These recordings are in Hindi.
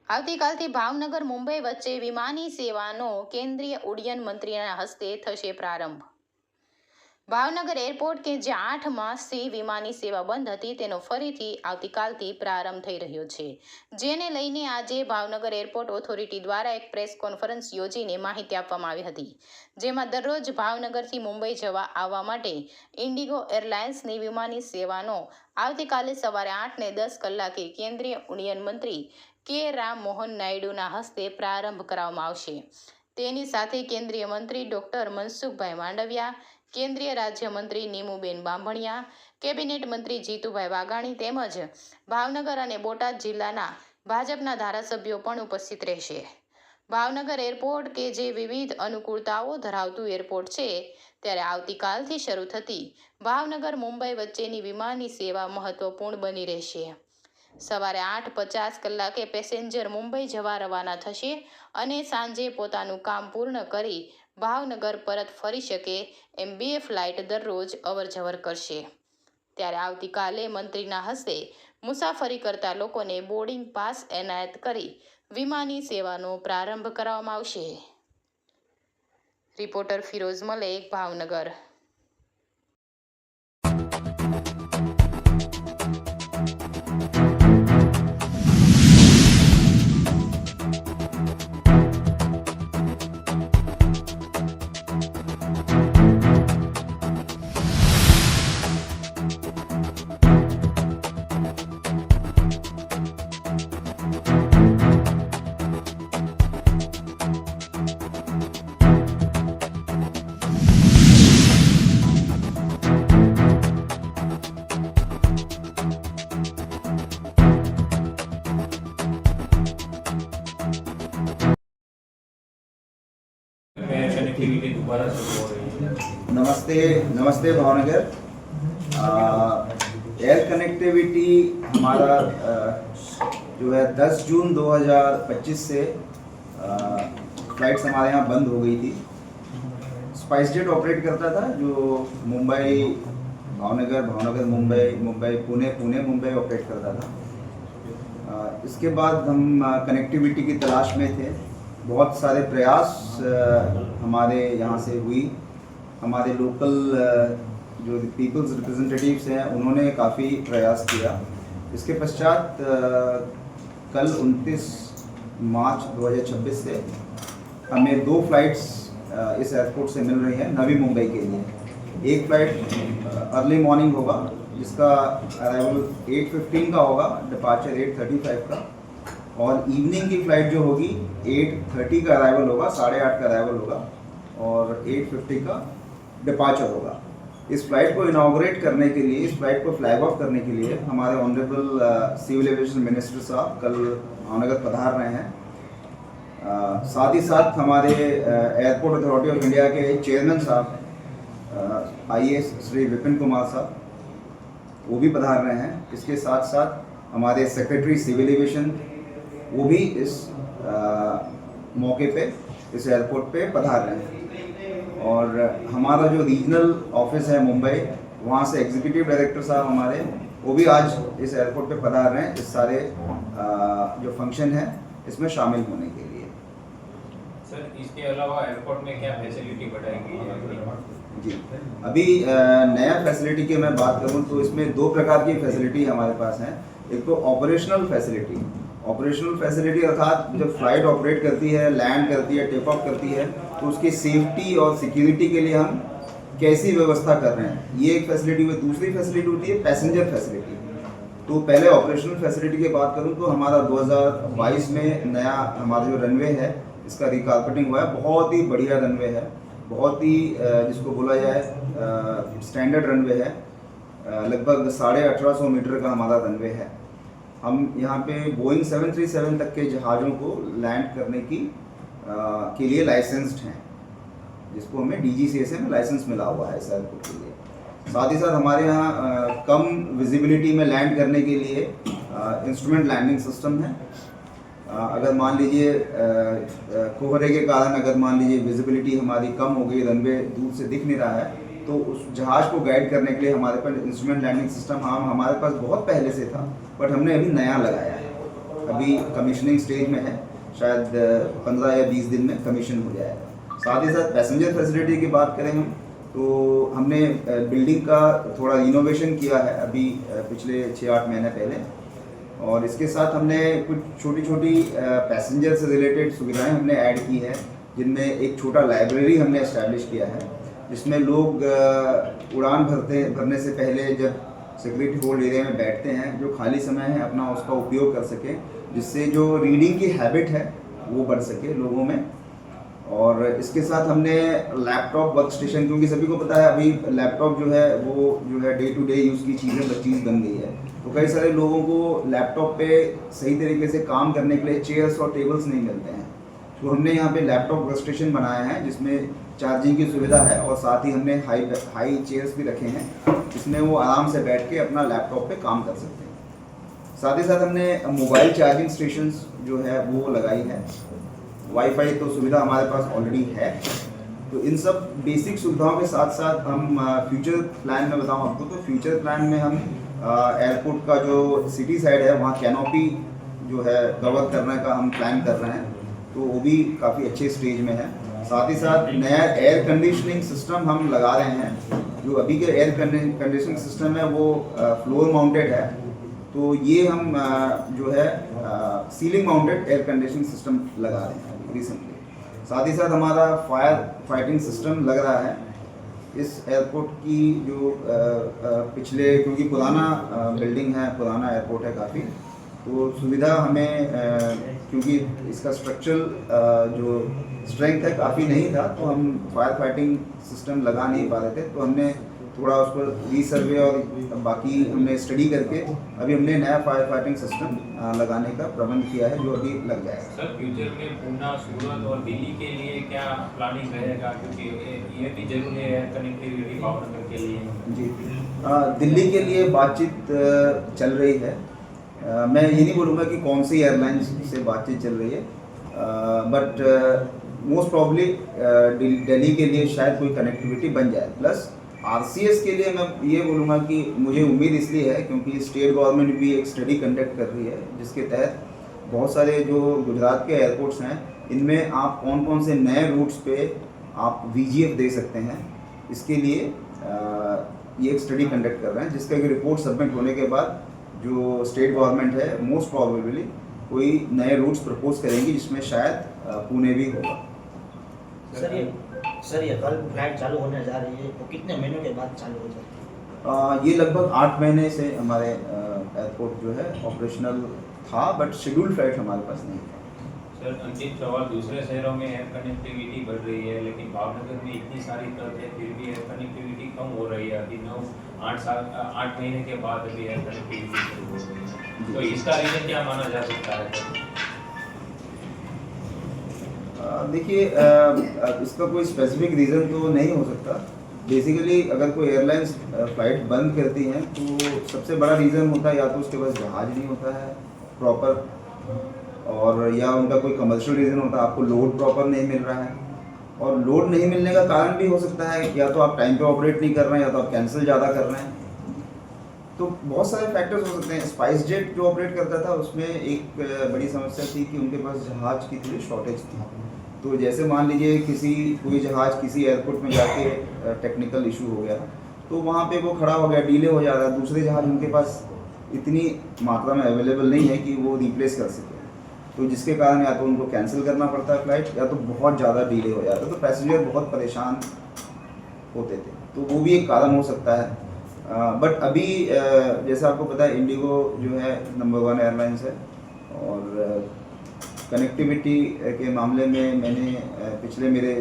આવતીકાલથી ભાવનગર મુંબઈ વચ્ચે વિમાની સેવાનો કેન્દ્રીય ઉડ્ડયન મંત્રીના હસ્તે થશે પ્રારંભ। ભાવનગર એરપોર્ટ કે જ્યાં 8 માસથી વિમાની સેવા બંધ હતી તેનો ફરીથી આવતીકાલથી પ્રારંભ થઈ રહ્યો છે, જેને લઈને આજે ભાવનગર એરપોર્ટ ઓથોરિટી દ્વારા એક પ્રેસ કોન્ફરન્સ યોજીને માહિતી આપવામાં આવી હતી, જેમાં દરરોજ ભાવનગરથી મુંબઈ જવા આવવા માટે ઇન્ડિગો એરલાઇન્સની વિમાની સેવાનો આવતીકાલે સવારે 8 ને 10 કલાકે કેન્દ્રીય ઉડ્ડયન મંત્રી કે રામ મોહન નાયડુના હસ્તે પ્રારંભ કરવામાં આવશે। તેની સાથે કેન્દ્રીય મંત્રી ડોક્ટર મનસુખભાઈ માંડવિયા, કેન્દ્રીય રાજ્યમંત્રી નીમુબેન બાંભણિયા, કેબિનેટ મંત્રી જીતુભાઈ વાઘાણી તેમજ ભાવનગર અને બોટાદ જિલ્લાના ભાજપના ધારાસભ્યો પણ ઉપસ્થિત રહેશે। ભાવનગર એરપોર્ટ કે જે વિવિધ અનુકૂળતાઓ ધરાવતું એરપોર્ટ છે, ત્યારે આવતીકાલથી શરૂ થતી ભાવનગર મુંબઈ વચ્ચેની વિમાની સેવા મહત્વપૂર્ણ બની રહેશે। સવારે 8:50 કલાકે પેસેન્જર મુંબઈ જવા રવાના થશે અને સાંજે પોતાનું કામ પૂર્ણ કરી ભાવનગર પરત ફરી શકે એમ 2 ફ્લાઇટ દરરોજ અવરજવર કરશે। ત્યારે આવતીકાલે મંત્રીના હસ્તે મુસાફરી કરતા લોકોને બોર્ડિંગ પાસ એનાયત કરી વિમાની સેવાનો પ્રારંભ કરવામાં આવશે। રિપોર્ટર ફિરોઝ મલેક, ભાવનગર। कनेक्टिविटी दोबारा शुरू हो रही है। नमस्ते भावनगर। एयर कनेक्टिविटी हमारा जो है 10 जून 2025 से फ्लाइट्स हमारे यहाँ बंद हो गई थी। स्पाइसजेट ऑपरेट करता था जो मुंबई भावनगर, भावनगर मुंबई, मुंबई पुणे, पुणे मुंबई ऑपरेट करता था। इसके बाद हम कनेक्टिविटी की तलाश में थे। बहुत सारे प्रयास हमारे यहाँ से हुई। हमारे लोकल जो पीपल्स रिप्रेजेंटेटिव्स हैं उन्होंने काफ़ी प्रयास किया। इसके पश्चात कल 29 मार्च 2026 से हमें 2 फ्लाइट्स इस एयरपोर्ट से मिल रही हैं नवी मुंबई के लिए। एक फ्लाइट अर्ली मॉर्निंग होगा जिसका अराइवल 8:15 का होगा, डिपार्चर 8:35 का, और इवनिंग की फ़्लाइट जो होगी 8:30 का अराइवल होगा, 8:30 का अराइवल होगा और 8:50 का डिपार्चर होगा। इस फ्लाइट को इनाग्रेट करने के लिए, इस फ्लाइट को फ्लैग ऑफ करने के लिए हमारे ऑनरेबल सिविल एविएशन मिनिस्टर साहब कल भावनगर पधार रहे हैं। साथ ही साथ हमारे एयरपोर्ट अथॉरिटी ऑफ इंडिया के चेयरमैन साहब IAS श्री विपिन कुमार साहब वो भी पधार रहे हैं। इसके साथ साथ हमारे सेक्रेटरी सिविल एविएशन वो भी इस मौके पे इस एयरपोर्ट पे पधार रहे हैं। और हमारा जो रीजनल ऑफिस है मुंबई, वहाँ से एग्जीक्यूटिव डायरेक्टर साहब हमारे वो भी आज इस एयरपोर्ट पे पधार रहे हैं इस सारे जो फंक्शन है इसमें शामिल होने के लिए। सर, इसके अलावा एयरपोर्ट में क्या फैसिलिटी बढ़ाएंगी जी, अभी नया फैसिलिटी की मैं बात करूँ तो इसमें 2 प्रकार की फैसिलिटी हमारे पास हैं। एक तो ऑपरेशनल फैसिलिटी अर्थात जब फ्लाइट ऑपरेट करती है, लैंड करती है, टेक ऑफ करती है तो उसकी सेफ्टी और सिक्योरिटी के लिए हम कैसी व्यवस्था कर रहे हैं, ये एक फैसिलिटी हुई। दूसरी फैसिलिटी होती है पैसेंजर फैसिलिटी। तो पहले ऑपरेशनल फैसिलिटी की बात करूं तो हमारा 2022 में नया हमारा जो रनवे है इसका रिकारपेटिंग हुआ है। बहुत ही बढ़िया रनवे है, बहुत ही जिसको बोला जाए स्टैंडर्ड रनवे है। लगभग 1850 मीटर का हमारा रनवे है। हम यहाँ पे बोइंग 737 तक के जहाज़ों को लैंड करने के लिए लाइसेंस्ड हैं, जिसको हमें DGCA में लाइसेंस मिला हुआ है इस एयरपोर्ट के लिए। साथ ही साथ हमारे यहाँ कम विजिबिलिटी में लैंड करने के लिए इंस्ट्रूमेंट लैंडिंग सिस्टम है। अगर मान लीजिए कोहरे के कारण अगर मान लीजिए विजिबिलिटी हमारी कम हो गई, रनवे दूर से दिख नहीं रहा है, तो उस जहाज़ को गाइड करने के लिए हमारे पास इंस्ट्रूमेंट लैंडिंग सिस्टम हमारे पास बहुत पहले से था, बट हमने अभी नया लगाया है। अभी कमीशनिंग स्टेज में है, शायद 15 या 20 दिन में कमीशन हो जाएगा। साथ ही साथ पैसेंजर फैसिलिटी की बात करें हम, तो हमने बिल्डिंग का थोड़ा इनोवेशन किया है अभी पिछले 6-8 महीने पहले, और इसके साथ हमने कुछ छोटी छोटी पैसेंजर से रिलेटेड सुविधाएं हमने ऐड की है, जिनमें एक छोटा लाइब्रेरी हमने इस्टेब्लिश किया है, जिसमें लोग उड़ान भरने से पहले जब सिक्योरिटी होल्ड एरिया में बैठते हैं, जो खाली समय है अपना उसका उपयोग कर सके, जिससे जो रीडिंग की हैबिट है वो बढ़ सके लोगों में। और इसके साथ हमने लैपटॉप वर्क स्टेशन, क्योंकि सभी को पता है अभी लैपटॉप जो है वो जो है डे टू डे यूज़ की चीज़ बन गई है, तो कई सारे लोगों को लैपटॉप पे सही तरीके से काम करने के लिए चेयर्स और टेबल्स नहीं मिलते हैं, तो हमने यहाँ पे लैपटॉप वर्क स्टेशन बनाया है जिसमें चार्जिंग की सुविधा है, और साथ ही हमने हाई चेयर्स भी रखे हैं जिसमें वो आराम से बैठ के अपना लैपटॉप पे काम कर सकते हैं। साथ ही साथ हमने मोबाइल चार्जिंग स्टेशंस जो है वो लगाई है, वाईफाई तो सुविधा हमारे पास ऑलरेडी है। तो इन सब बेसिक सुविधाओं के साथ साथ हम फ्यूचर प्लान में बताऊं आपको, तो फ्यूचर प्लान में हम एयरपोर्ट का जो सिटी साइड है वहाँ कैनोपी जो है कवर करने का हम प्लान कर रहे हैं, तो वो भी काफ़ी अच्छे स्टेज में है। साथ ही साथ नया एयर कंडीशनिंग सिस्टम हम लगा रहे हैं, जो अभी के एयर कंडीशनिंग सिस्टम है वो फ्लोर माउंटेड है, तो ये हम जो है ceiling mounted air conditioning system लगा रहे हैं रिसेंटली। साथ ही साथ हमारा फायर फाइटिंग सिस्टम लग रहा है इस एयरपोर्ट की, जो पिछले, क्योंकि पुराना बिल्डिंग है, पुराना एयरपोर्ट है काफ़ी, तो सुविधा हमें क्योंकि इसका स्ट्रक्चरल जो स्ट्रेंथ है काफ़ी नहीं था, तो हम फायर फाइटिंग सिस्टम लगा नहीं पा रहे थे, तो हमने थोड़ा उस पर रीसर्वे और बाकी हमने स्टडी करके अभी हमने नया फायर फाइटिंग सिस्टम लगाने का प्रबंध किया है, जो अभी लग जाएगा। सर फ्यूचर में पूना, सूरत और दिल्ली के लिए क्या प्लानिंग रहेगा, क्योंकि ये भी जरूरी है कनेक्टिविटी भावनगर के लिए? जी, दिल्ली के लिए बातचीत चल रही है। मैं ये नहीं बोलूँगा कि कौन सी एयरलाइंस से बातचीत चल रही है, बट मोस्ट प्रॉब्ली दिल्ली के लिए शायद कोई कनेक्टिविटी बन जाए। प्लस आरसीएस के लिए मैं ये बोलूँगा कि मुझे उम्मीद इसलिए है क्योंकि स्टेट गवर्नमेंट भी एक स्टडी कंडक्ट कर रही है, जिसके तहत बहुत सारे जो गुजरात के एयरपोर्ट्स हैं, इनमें आप कौन कौन से नए रूट्स पे आप VGF दे सकते हैं, इसके लिए ये एक स्टडी कंडक्ट कर रहे हैं, जिसका एक रिपोर्ट सबमिट होने के बाद जो स्टेट गवर्नमेंट है मोस्ट प्रॉबेबली कोई नए रूट्स प्रपोज करेंगी, जिसमें शायद पुणे भी होगा। सर ये कल फ्लाइट चालू होने जा रही है, तो कितने महीनों के बाद चालू हो जाएगी? ये लगभग 8 महीने से हमारे एयरपोर्ट जो है ऑपरेशनल था, बट शेड्यूल फ्लाइट हमारे पास नहीं था। सर अंतिम सवाल, दूसरे शहरों में एयर कनेक्टिविटी बढ़ रही है, लेकिन भावनगर में इतनी सारी ट्रक है फिर भी एयर कनेक्टिविटी कम हो रही है। अभी 8 महीने के बाद अभी एयर कनेक्टिविटी शुरू हो रही है, तो इसका रीजन क्या माना जा सकता है? देखिए, इसका कोई स्पेसिफिक रीज़न तो नहीं हो सकता। बेसिकली अगर कोई एयरलाइंस फ्लाइट बंद करती हैं तो सबसे बड़ा रीज़न होता है या तो उसके पास जहाज़ नहीं होता है प्रॉपर, और या उनका कोई कमर्शियल रीज़न होता है, आपको लोड प्रॉपर नहीं मिल रहा है। और लोड नहीं मिलने का कारण भी हो सकता है या तो आप टाइम पे ऑपरेट नहीं कर रहे हैं, या तो आप कैंसिल ज़्यादा कर रहे हैं, तो बहुत सारे फैक्टर्स हो सकते हैं। स्पाइस जेट जो ऑपरेट करता था उसमें एक बड़ी समस्या थी कि उनके पास जहाज़ की थोड़ी शॉर्टेज थी। तो जैसे मान लीजिए कोई जहाज़ किसी एयरपोर्ट में जाके टेक्निकल इशू हो गया, तो वहाँ पे वो खड़ा हो गया, डिले हो जा रहा है, दूसरे जहाज़ उनके पास इतनी मात्रा में अवेलेबल नहीं है कि वो रिप्लेस कर सके, तो जिसके कारण या तो उनको कैंसिल करना पड़ता है फ्लाइट, या तो बहुत ज़्यादा डिले हो जाता है, तो पैसेंजर बहुत परेशान होते थे, तो वो भी एक कारण हो सकता है। बट अभी जैसा आपको पता है इंडिगो जो है नंबर 1 एयरलाइंस है, और कनेक्टिविटी के मामले में मैंने पिछले मेरे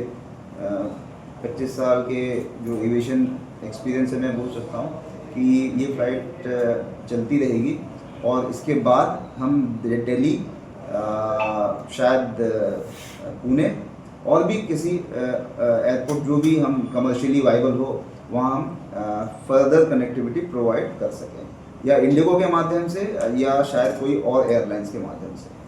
25 साल के जो एविएशन एक्सपीरियंस है मैं बोल सकता हूँ कि ये फ्लाइट चलती रहेगी, और इसके बाद हम दिल्ली, शायद पुणे और भी किसी एयरपोर्ट जो भी हम कमर्शियली वाइबल हो वहाँ हम फर्दर कनेक्टिविटी प्रोवाइड कर सकें, या इंडिगो के माध्यम से या शायद कोई और एयरलाइंस के माध्यम से।